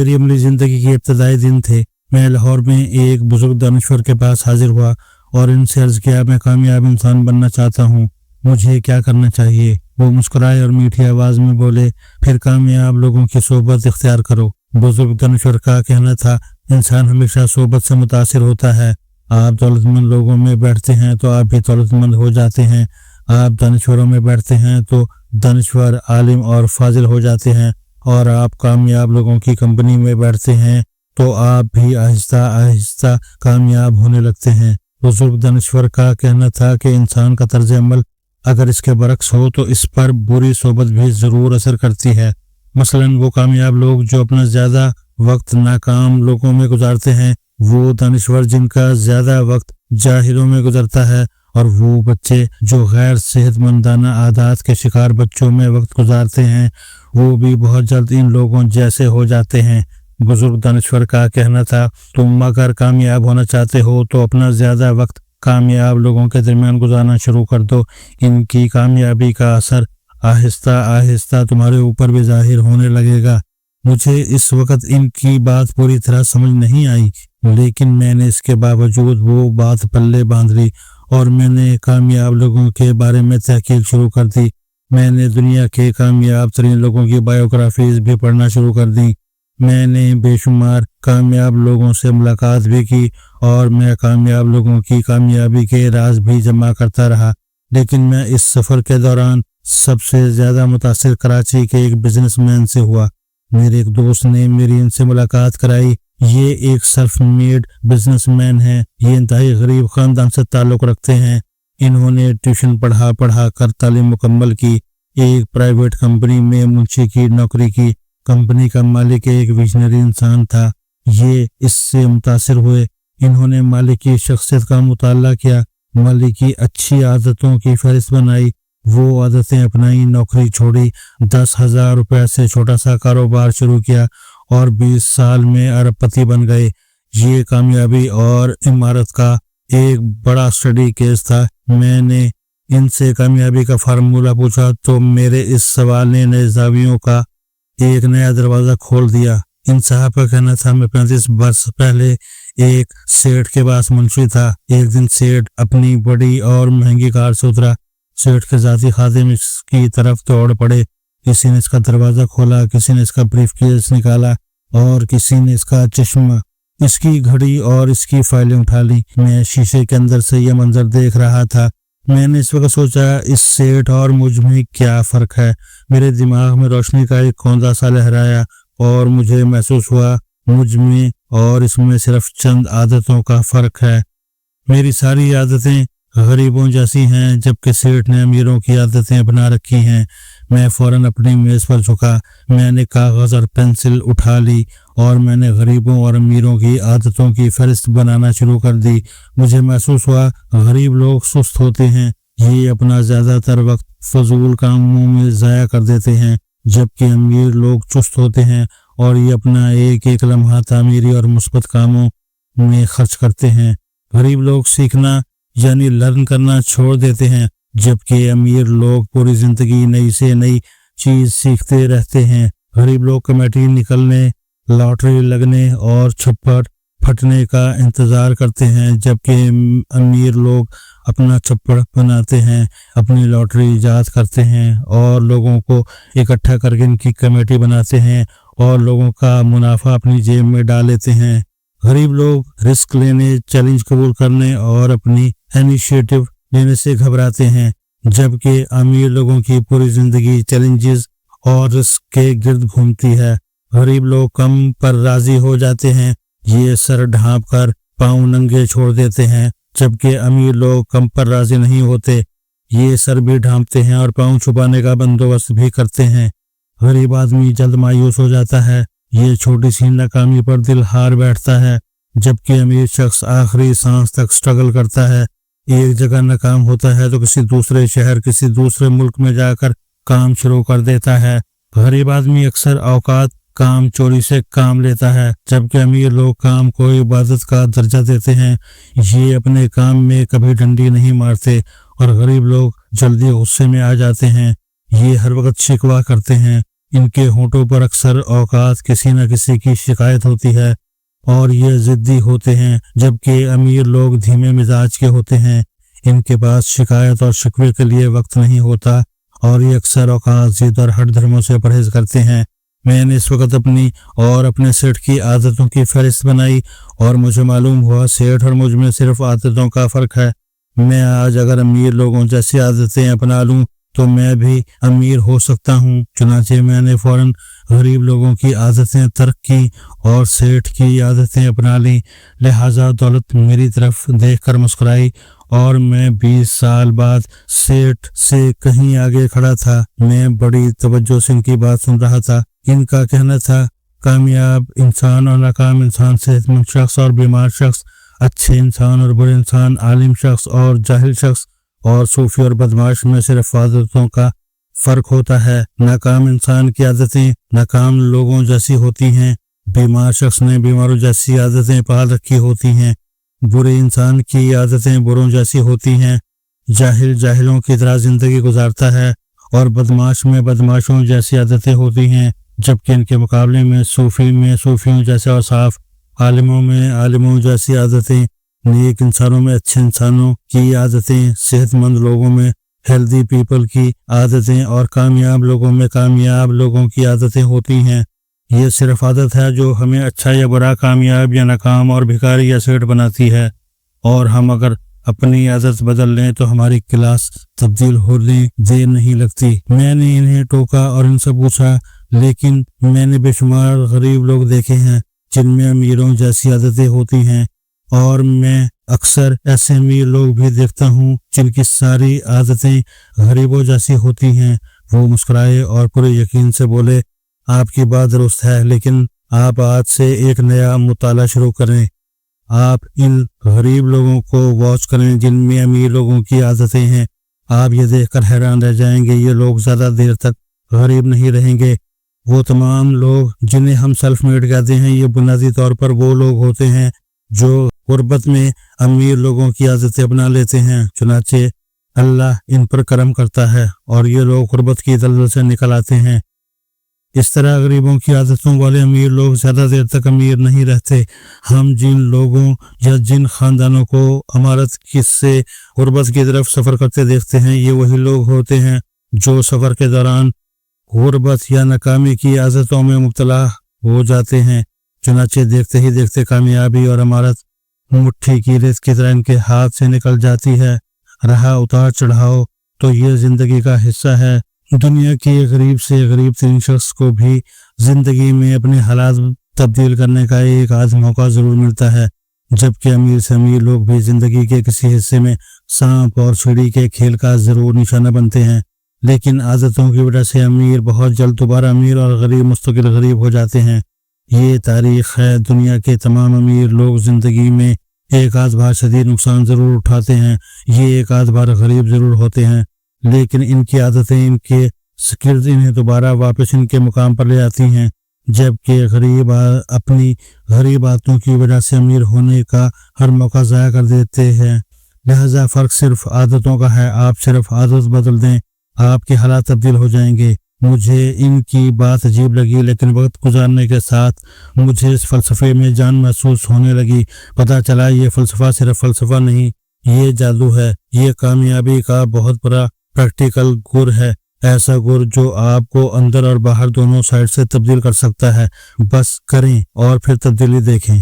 मेरी अमली ज़िंदगी के इब्तदाई दिन थे। मैं लाहौर में एक बुजुर्ग दानिश्वर के पास हाजिर हुआ और इनसे अर्ज़ किया, मैं कामयाब इंसान बनना चाहता हूँ, मुझे क्या करना चाहिए। वो मुस्कुराए और मीठी आवाज़ में बोले, फिर कामयाब लोगों की सोबत इख्तियार करो। बुजुर्ग दानिश्वर का कहना था, इंसान हमेशा सोबत से मुतासिर होता है। आप दौलतमंद लोगों में बैठते हैं तो आप भी दौलतमंद हो जाते हैं। आप दानिश्वरों में बैठते हैं तो दानिश्वर, आलिम और फाजिल हो जाते हैं। और आप कामयाब लोगों की कंपनी में बैठते हैं तो आप भी आहिस्ता आहिस्ता कामयाब होने लगते हैं। बुजुर्ग दानिश्वर का कहना था कि इंसान का तर्ज अमल अगर इसके बरक्स हो तो इस पर बुरी सोबत भी ज़रूर असर करती है। मसलन वो कामयाब लोग जो अपना ज़्यादा वक्त नाकाम लोगों में गुजारते हैं, वो दानिश्वर जिनका ज़्यादा वक्त जाहिलों में गुजरता है, और वो बच्चे जो गैर सेहतमंदाना आदत के शिकार बच्चों में वक्त गुजारते हैं, वो भी बहुत जल्द इन लोगों जैसे हो जाते हैं। बुजुर्ग दानिश्वर का कहना था, तुम अगर कामयाब होना चाहते हो तो अपना ज़्यादा वक्त कामयाब लोगों के दरमियान गुजारना शुरू कर दो। इनकी कामयाबी का असर आहिस्ता आहिस्ता तुम्हारे ऊपर भी जाहिर होने लगेगा। मुझे इस वक्त इनकी बात पूरी तरह समझ नहीं आई, लेकिन मैंने इसके बावजूद वो बात पल्ले बांध ली और मैंने कामयाब लोगों के बारे में तहकीक शुरू कर दी। मैंने दुनिया के कामयाब तरीन लोगों की बायोग्राफीज भी पढ़ना शुरू कर दी। मैंने बेशुमार कामयाब लोगों से मुलाकात भी की और मैं कामयाब लोगों की कामयाबी के राज भी जमा करता रहा। लेकिन मैं इस सफ़र के दौरान सबसे ज़्यादा मुतासिर कराची के एक बिजनेसमैन से हुआ। मेरे एक दोस्त ने मेरी इनसे मुलाकात कराई। ये एक सेल्फ मेड बिजनेसमैन हैं। ये इंतहाई गरीब ख़ानदान से ताल्लुक़ रखते हैं। इन्होंने ट्यूशन पढ़ा कर तालीम मुकम्मल की। एक प्राइवेट कंपनी में मुंशी की नौकरी की। कंपनी का मालिक एक विजनरी इंसान था। ये इससे मुतासिर हुए। इन्होंने मालिक की शख्सियत का मुताला किया, मालिक की अच्छी आदतों की फहरिस्त बनाई, वो आदतें अपनाई, नौकरी छोड़ी, 10,000 रुपये से छोटा सा कारोबार शुरू किया और 20 साल में अरबपति बन गए। ये कामयाबी और इमारत का एक बड़ा स्टडी केस था। मैंने इनसे कामयाबी का फार्मूला पूछा तो मेरे इस सवाल ने नए ज़ावियों का एक नया दरवाज़ा खोल दिया। इन साहब का कहना था, मैं 35 वर्ष पहले एक सेठ के पास मुंशी था। एक दिन सेठ अपनी बड़ी और महंगी कार से उतरा। सेठ के ज़ाती खादिम इसकी तरफ दौड़ पड़े। किसी ने इसका दरवाज़ा खोला, किसी ने इसका ब्रीफकेस निकाला और किसी ने इसका चश्मा, इसकी घड़ी और इसकी फाइलें उठा ली। मैं शीशे के अंदर से यह मंजर देख रहा था। मैंने इस वक्त सोचा, इस सेठ और मुझ में क्या फ़र्क है। मेरे दिमाग में रोशनी का एक कौंधा सा लहराया और मुझे महसूस हुआ मुझ में और इसमें सिर्फ चंद आदतों का फ़र्क है। मेरी सारी आदतें गरीबों जैसी हैं, जबकि सेठ ने अमीरों की आदतें अपना रखी हैं। मैं फ़ौरन अपनी मेज़ पर झुका। मैंने कागज़ और पेंसिल उठा ली और मैंने गरीबों और अमीरों की आदतों की फहरिस्त बनाना शुरू कर दी। मुझे महसूस हुआ गरीब लोग सुस्त होते हैं, ये अपना ज़्यादातर वक्त फजूल कामों में ज़ाया कर देते हैं, जबकि अमीर लोग चुस्त होते हैं और ये अपना एक एक लम्हा तामीरी और मुस्बत कामों में खर्च करते हैं। गरीब लोग सीखना यानी लर्न करना छोड़ देते हैं, जबकि अमीर लोग पूरी ज़िंदगी नई से नई चीज़ सीखते रहते हैं। गरीब लोग कमेटी निकलने, लॉटरी लगने और छप्पर फटने का इंतज़ार करते हैं, जबकि अमीर लोग अपना छप्पर बनाते हैं, अपनी लॉटरी ईजाद करते हैं और लोगों को इकट्ठा करके इनकी कमेटी बनाते हैं और लोगों का मुनाफा अपनी जेब में डाल लेते हैं। गरीब लोग रिस्क लेने, चैलेंज कबूल करने और अपनी इनिशिएटिव लेने से घबराते हैं, जबकि अमीर लोगों की पूरी ज़िंदगी चैलेंजेस और रिस्क के गिर्द घूमती है। गरीब लोग कम पर राज़ी हो जाते हैं, ये सर ढांप कर पाँव नंगे छोड़ देते हैं, जबकि अमीर लोग कम पर राज़ी नहीं होते, ये सर भी ढांपते हैं और पाँव छुपाने का बंदोबस्त भी करते हैं। गरीब आदमी जल्द मायूस हो जाता है, ये छोटी सी नाकामी पर दिल हार बैठता है, जबकि अमीर शख्स आखिरी सांस तक स्ट्रगल करता है। एक जगह नाकाम होता है तो किसी दूसरे शहर, किसी दूसरे मुल्क में जाकर काम शुरू कर देता है। गरीब आदमी अक्सर औकात काम चोरी से काम लेता है, जबकि अमीर लोग काम को इबादत का दर्जा देते हैं। ये अपने काम में कभी डंडी नहीं मारते और गरीब लोग जल्दी गुस्से में आ जाते हैं। ये हर वक्त शिकवा करते हैं, ان کے ہونٹوں پر اکثر اوقات کسی نہ کسی کی شکایت ہوتی ہے اور یہ ضدی ہوتے ہیں، جبکہ امیر لوگ دھیمے مزاج کے ہوتے ہیں۔ ان کے پاس شکایت اور شکوے کے لیے وقت نہیں ہوتا اور یہ اکثر اوقات ضد اور ہٹ دھرموں سے پرہیز کرتے ہیں۔ میں نے اس وقت اپنی اور اپنے سیٹ کی عادتوں کی فہرست بنائی اور مجھے معلوم ہوا سیٹ اور مجھ میں صرف عادتوں کا فرق ہے۔ میں آج اگر امیر لوگوں جیسی عادتیں اپنا لوں تو میں بھی امیر ہو سکتا ہوں۔ چنانچہ میں نے فوراً غریب لوگوں کی عادتیں ترک کی اور سیٹ کی عادتیں اپنا لیں، لہٰذا دولت میری طرف دیکھ کر مسکرائی اور میں 20 سال بعد سیٹ سے کہیں آگے کھڑا تھا۔ میں بڑی توجہ سے ان کی بات سن رہا تھا۔ ان کا کہنا تھا کامیاب انسان اور ناکام انسان، صحت مند شخص اور بیمار شخص، اچھے انسان اور برے انسان، عالم شخص اور جاہل شخص، اور صوفی اور بدماش میں صرف عادتوں کا فرق ہوتا ہے۔ ناکام انسان کی عادتیں ناکام لوگوں جیسی ہوتی ہیں، بیمار شخص نے بیماروں جیسی عادتیں پال رکھی ہوتی ہیں، برے انسان کی عادتیں بروں جیسی ہوتی ہیں، جاہل جاہلوں کی طرح زندگی گزارتا ہے اور بدماش میں بدماشوں جیسی عادتیں ہوتی ہیں، جبکہ ان کے مقابلے میں صوفیوں جیسے اوصاف، عالموں میں عالموں جیسی عادتیں، نیک انسانوں میں اچھے انسانوں کی عادتیں، صحت مند لوگوں میں ہیلدی پیپل کی عادتیں اور کامیاب لوگوں میں کامیاب لوگوں کی عادتیں ہوتی ہیں۔ یہ صرف عادت ہے جو ہمیں اچھا یا برا، کامیاب یا ناکام اور بھکاری یا سیٹ بناتی ہے، اور ہم اگر اپنی عادت بدل لیں تو ہماری کلاس تبدیل ہونے دیر نہیں لگتی۔ میں نے انہیں ٹوکا اور ان سے پوچھا لیکن میں نے بے شمار غریب لوگ دیکھے ہیں جن میں امیروں جیسی عادتیں ہوتی ہیں، اور میں اکثر ایسے امیر لوگ بھی دیکھتا ہوں جن کی ساری عادتیں غریبوں جیسی ہوتی ہیں۔ وہ مسکرائے اور پورے یقین سے بولے آپ کی بات درست ہے، لیکن آپ آج سے ایک نیا مطالعہ شروع کریں۔ آپ ان غریب لوگوں کو واچ کریں جن میں امیر لوگوں کی عادتیں ہیں۔ آپ یہ دیکھ کر حیران رہ جائیں گے، یہ لوگ زیادہ دیر تک غریب نہیں رہیں گے۔ وہ تمام لوگ جنہیں ہم سیلف میڈ کہتے ہیں، یہ بنیادی طور پر وہ لوگ ہوتے ہیں جو غربت میں امیر لوگوں کی عادتیں اپنا لیتے ہیں۔ چنانچہ اللہ ان پر کرم کرتا ہے اور یہ لوگ غربت کی دلدل سے نکل آتے ہیں۔ اس طرح غریبوں کی عادتوں والے امیر لوگ زیادہ دیر تک امیر نہیں رہتے۔ ہم جن لوگوں یا جن خاندانوں کو امارت سے غربت کی طرف سفر کرتے دیکھتے ہیں، یہ وہی لوگ ہوتے ہیں جو سفر کے دوران غربت یا ناکامی کی عادتوں میں مبتلا ہو جاتے ہیں۔ چنانچہ دیکھتے ہی دیکھتے کامیابی اور امارت مٹھی کی ریت کی طرح ان کے ہاتھ سے نکل جاتی ہے۔ رہا اتار چڑھاؤ تو یہ زندگی کا حصہ ہے۔ دنیا کے غریب سے غریب ترین شخص کو بھی زندگی میں اپنے حالات تبدیل کرنے کا ایک آدھ موقع ضرور ملتا ہے، جبکہ امیر سے امیر لوگ بھی زندگی کے کسی حصے میں سانپ اور چڑی کے کھیل کا ضرور نشانہ بنتے ہیں، لیکن عادتوں کی وجہ سے امیر بہت جلد دوبارہ امیر اور غریب مستقل غریب ہو جاتے ہیں۔ یہ تاریخ ہے۔ دنیا کے تمام امیر لوگ زندگی میں ایک آدھ بار شدید نقصان ضرور اٹھاتے ہیں، یہ ایک آدھ بار غریب ضرور ہوتے ہیں، لیکن ان کی عادتیں، ان کے سکلز انہیں دوبارہ واپس ان کے مقام پر لے آتی ہیں، جبکہ غریب اپنی غریب عادتوں کی وجہ سے امیر ہونے کا ہر موقع ضائع کر دیتے ہیں۔ لہذا فرق صرف عادتوں کا ہے۔ آپ صرف عادت بدل دیں، آپ کے حالات تبدیل ہو جائیں گے۔ مجھے ان کی بات عجیب لگی، لیکن وقت گزارنے کے ساتھ مجھے اس فلسفے میں جان محسوس ہونے لگی۔ پتہ چلا یہ فلسفہ صرف فلسفہ نہیں، یہ جادو ہے، یہ کامیابی کا بہت بڑا پریکٹیکل گر ہے، ایسا گر جو آپ کو اندر اور باہر دونوں سائڈ سے تبدیل کر سکتا ہے۔ بس کریں اور پھر تبدیلی دیکھیں۔